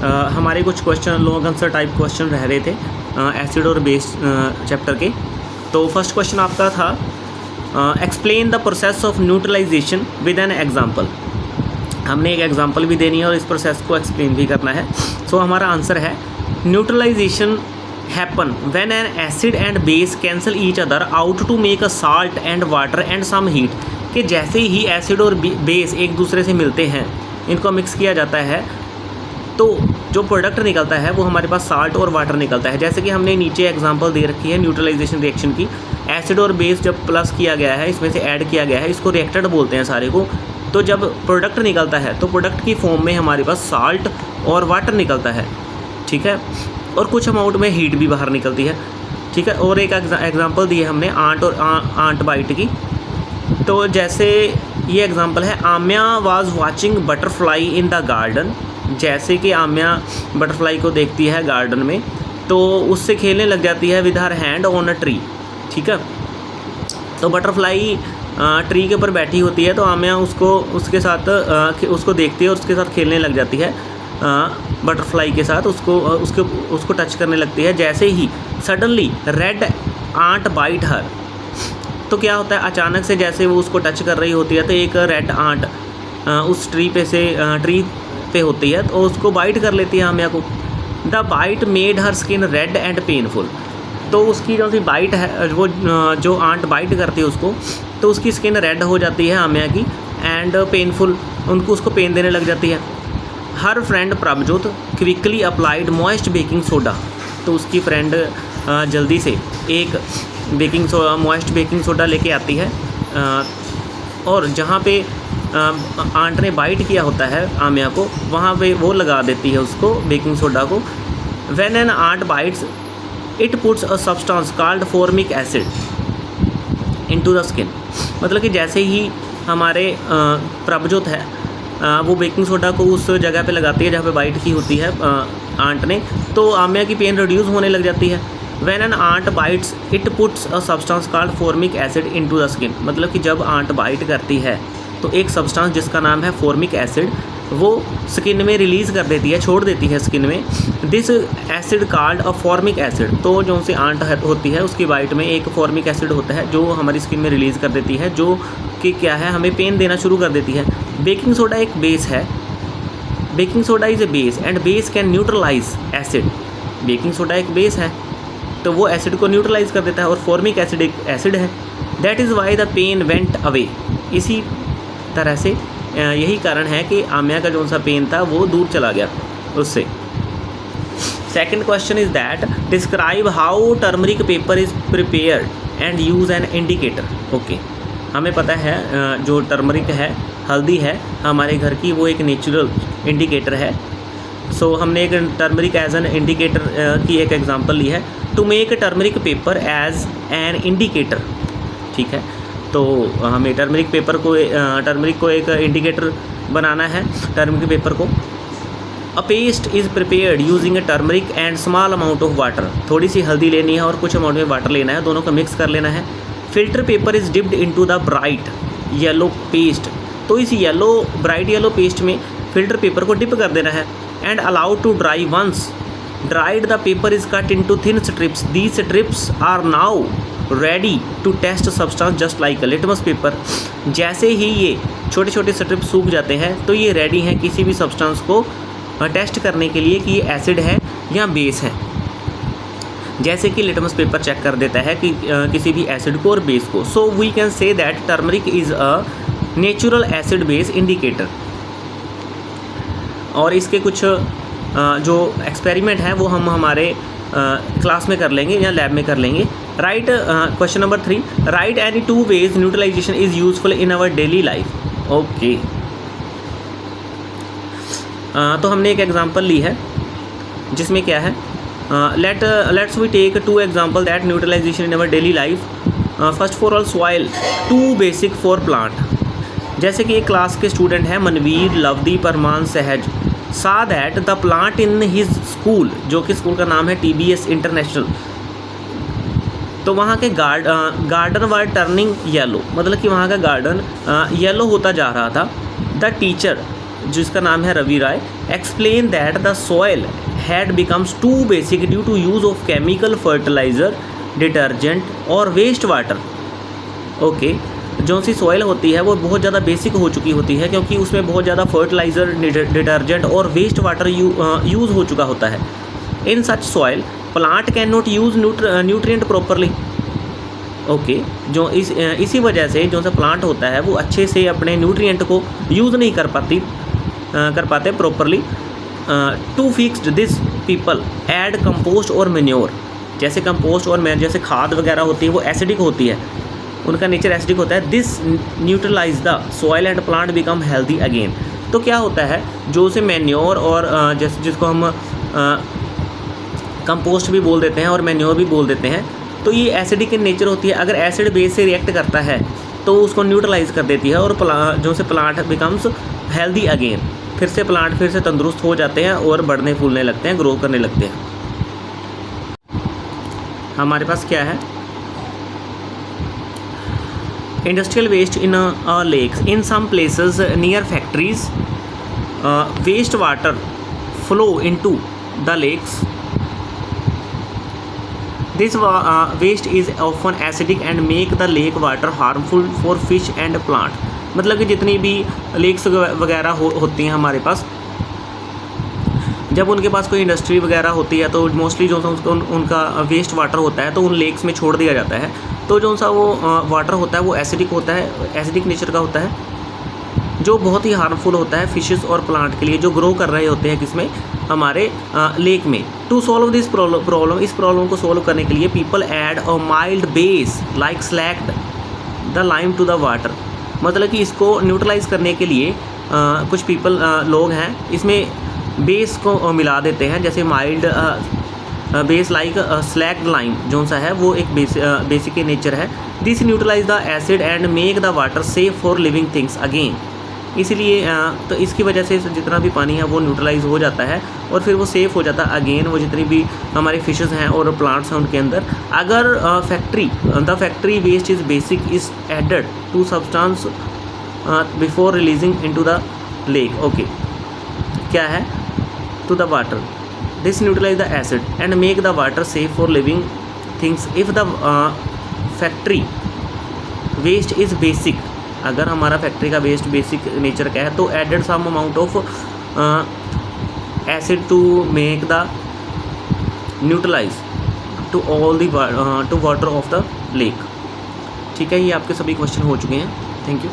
हमारे कुछ question long answer type question रह रहे थे एसिड और बेस चैप्टर के। तो फर्स्ट क्वेश्चन आपका था explain the process of neutralization with an example. हमने एक एग्जांपल भी देनी है और इस प्रोसेस को एक्सप्लेन भी करना है। सो हमारा आंसर है neutralization happen when an acid and base cancel each other out to make a salt and water and some heat. कि जैसे ही एसिड और बेस एक दूसरे से मिलते हैं, इनको मिक्स किया जाता है, तो जो प्रोडक्ट निकलता है वो हमारे पास साल्ट और वाटर निकलता है। जैसे कि हमने नीचे एग्जांपल दे रखी है न्यूट्रलाइजेशन रिएक्शन की। एसिड और बेस जब प्लस किया गया है, इसमें से ऐड किया गया है, इसको रिएक्टेड बोलते हैं सारे को। तो जब प्रोडक्ट निकलता है तो प्रोडक्ट की फॉर्म में हमारे पास साल्ट और वाटर निकलता है, ठीक है, और कुछ अमाउंट में हीट भी बाहर निकलती है, ठीक है। और एक एग्जांपल दी है हमने आंट और आंट बाइट की। तो जैसे ये एग्जांपल है, Amya was watching butterfly in the garden. जैसे कि आम्या बटरफ्लाई को देखती है गार्डन में, तो उससे खेलने लग जाती है with her hand on a tree, ठीक है। तो बटरफ्लाई ट्री के ऊपर बैठी होती है, तो आम्या उसके साथ उसको देखती है और उसके साथ खेलने लग जाती है बटरफ्लाई के साथ, उसको टच करने लगती है। जैसे he suddenly red ant bite हर, तो क्या होता है, अचानक से जैसे वो उसको टच कर रही होती है तो एक रेड आंट उस ट्री पे होती है, तो उसको बाइट कर लेती है आम्या को। The bite made her skin red and painful. तो उसकी जो सी बाइट है, वो जो आंट बाइट करती है उसको, तो उसकी स्किन रेड हो जाती है आम्या की एंड पेनफुल, उसको पेन देने लग जाती है। हर friend Prabhjot quickly applied moist baking soda. तो उसकी फ्रेंड जल्दी से एक मॉइस्ट बेकिंग सोडा लेके आती है, और जहाँ पे आंट ने बाइट किया होता है आम्या को, वहाँ पे वो लगा देती है उसको बेकिंग सोडा को। When an ant bites it puts a substance called formic acid into the skin. मतलब कि जैसे ही हमारे प्रभजोत है, वो बेकिंग सोडा को उस जगह पे लगाती है जहाँ पे बाइट की होती है आंट ने, तो आम्या की पेन रिड्यूस होने लग जाती है। When an ant bites it puts a substance called formic acid into the skin. मतलब कि जब आंट बाइट करती है तो एक सब्सटेंस जिसका नाम है फॉर्मिक एसिड, वो स्किन में रिलीज़ कर देती है, छोड़ देती है स्किन में। This acid called a formic acid. तो जो सी आंट होती है उसकी बाइट में एक फॉर्मिक एसिड होता है जो हमारी स्किन में रिलीज़ कर देती है, जो कि क्या है, हमें पेन देना शुरू कर देती है। बेकिंग सोडा एक बेस है। Baking soda is a base and base can neutralize acid. Baking soda एक बेस है, तो वो एसिड को न्यूट्रलाइज कर देता है, और फॉर्मिक एसिड एक एसिड है। That is why the pain went away. इसी तरह से यही कारण है कि आम्या का जो सा पेन था वो दूर चला गया उससे। Second question is that describe how turmeric paper is prepared and use an indicator. Okay, हमें पता है जो टर्मरिक है, हल्दी है हमारे घर की, वो एक नेचुरल इंडिकेटर है। सो हमने एक टर्मरिक एज एन इंडिकेटर की एक एग्जांपल ली है। To make turmeric paper as an indicator, ठीक है। तो हमें टर्मरिक को एक इंडिकेटर बनाना है, टर्मरिक पेपर को। A paste is prepared using a turmeric and small amount of water. थोड़ी सी हल्दी लेनी है और कुछ अमाउंट में वाटर लेना है, दोनों को मिक्स कर लेना है। Filter paper is dipped into the bright yellow paste. तो इस ब्राइट येलो पेस्ट में फिल्टर पेपर को डिप कर देना है। And allowed to dry once dried the paper is cut into thin strips. These strips are now ready to test substance just like a litmus paper. जैसे ही ये छोटे छोटे स्ट्रिप सूख जाते हैं, तो ये रेडी हैं किसी भी सब्सटेंस को टेस्ट करने के लिए कि ये एसिड है या बेस है। जैसे कि लिटमस पेपर चेक कर देता है कि किसी भी एसिड को और बेस को। So we can say that turmeric is a natural acid base indicator. और इसके कुछ जो एक्सपेरिमेंट हैं वो हम हमारे क्लास में कर लेंगे या लैब में कर लेंगे। Write question number 3, write any 2 ways neutralization is useful in our daily life. Okay, तो हमने एक एग्जांपल ली है जिसमें क्या है, let's we take 2 example that neutralization in our daily life. First for all soil, 2 basic for plant. जैसे कि एक क्लास के स्टूडेंट हैं मनवीर, लवदीप, अरमान, सहज, सा that the plant in his school, जो कि स्कूल का नाम है TBS इंटरनेशनल। तो वहाँ के गार्डन वर टर्निंग येलो, मतलब कि वहाँ का गार्डन येलो होता जा रहा था। द टीचर, जिसका नाम है Ravi Rai, explain that the soil had becomes too basic due to use of chemical fertiliser, detergent और वेस्ट वाटर। ओके, जो सी सॉइल होती है वो बहुत ज़्यादा बेसिक हो चुकी होती है क्योंकि उसमें बहुत ज़्यादा फर्टिलाइज़र, डिटर्जेंट और वेस्ट वाटर यूज़ हो चुका होता है। In such soil plant can not use nutrient properly. Okay, जो इसी वजह से जो सा प्लांट होता है वो अच्छे से अपने न्यूट्रिएंट को यूज़ नहीं कर पाते properly. To fixed this people add compost और मेन्योर। जैसे कंपोस्ट और जैसे खाद वगैरह होती है वो एसिडिक होती है, उनका नेचर एसिडिक होता है। This neutralize the soil and plant become healthy again. तो क्या होता है, जो से मेन्योर और जैसे जिसको हम कंपोस्ट भी बोल देते हैं और मेन्योर भी बोल देते हैं, तो ये एसिडिक इन नेचर होती है। अगर एसिड बेस से रिएक्ट करता है तो उसको न्यूट्रलाइज कर देती है और जो से प्लांट बिकम्स हेल्दी अगेन। फिर से प्लांट फिर से तंदुरुस्त हो जाते हैं और बढ़ने फूलने लगते हैं, ग्रो करने लगते हैं। हमारे पास क्या है, industrial waste in lakes. In some places near factories waste water flow into the lakes. This waste is often acidic and make the lake water harmful for fish and plant। मतलब कि जितनी भी लेक्स वगैरह होती हैं हमारे पास, जब उनके पास कोई इंडस्ट्री वगैरह होती है तो मोस्टली जो सा उनका वेस्ट वाटर होता है तो उन लेक्स में छोड़ दिया जाता है। तो जो सा वो वाटर होता है वो एसिडिक होता है, एसिडिक नेचर का होता है, जो बहुत ही हार्मफुल होता है फिशेस और प्लांट के लिए जो ग्रो कर रहे होते हैं किसमें, हमारे लेक में। टू सॉल्व दिस प्रॉब्लम, इस प्रॉब्लम को सॉल्व करने के लिए people add a mild base like slaked the lime to the water. मतलब कि इसको न्यूट्रलाइज करने के लिए कुछ लोग हैं इसमें बेस को मिला देते हैं, जैसे mild base like slaked lime जो सा है वो एक बेसिक नेचर है। This neutralize the acid and make the water safe for living things again. इसलिए तो इसकी वजह से जितना भी पानी है वो न्यूट्रलाइज हो जाता है और फिर वो सेफ़ हो जाता है अगेन, वो जितनी भी हमारे फिशेस हैं और प्लांट्स हैं उनके अंदर। अगर factory waste is basic is added to substance before releasing into the lake. Okay, क्या है, to the water, this neutralize the acid and make the water safe for living things. If the factory waste is basic, अगर हमारा factory का waste basic nature का है तो added some amount of acid to make the neutralize to all the to water of the lake. ठीक है, ये आपके सभी क्वेश्चन हो चुके हैं। Thank you.